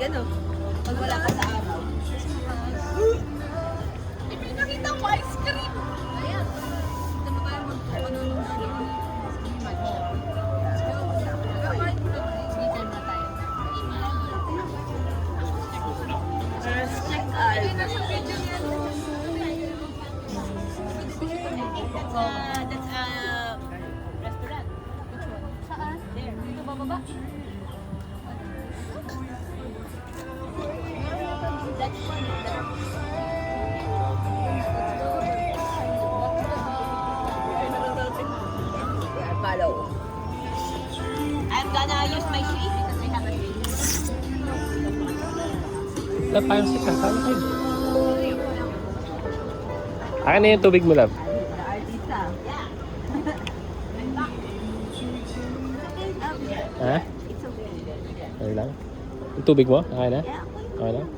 ano? Pag wala ka sa araw. May nakita ko ice cream. Ayan. Dito mo tayo mag-ano nung Let's check out. That's a restaurant. Which one? Saan? There. Dito bababa. That's one. Follow. I'm gonna use my shade because I have a shade. Love, parang si Kakal. Akin na yung tubig mo, love. Artista. Ha? It's okay. Okay lang. Yung tubig mo? Okay na? Yeah. Okay lang?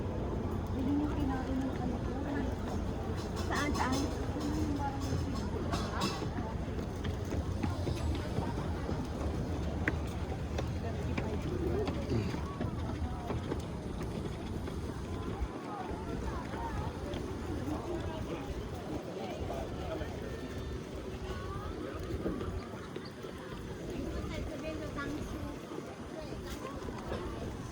Saan?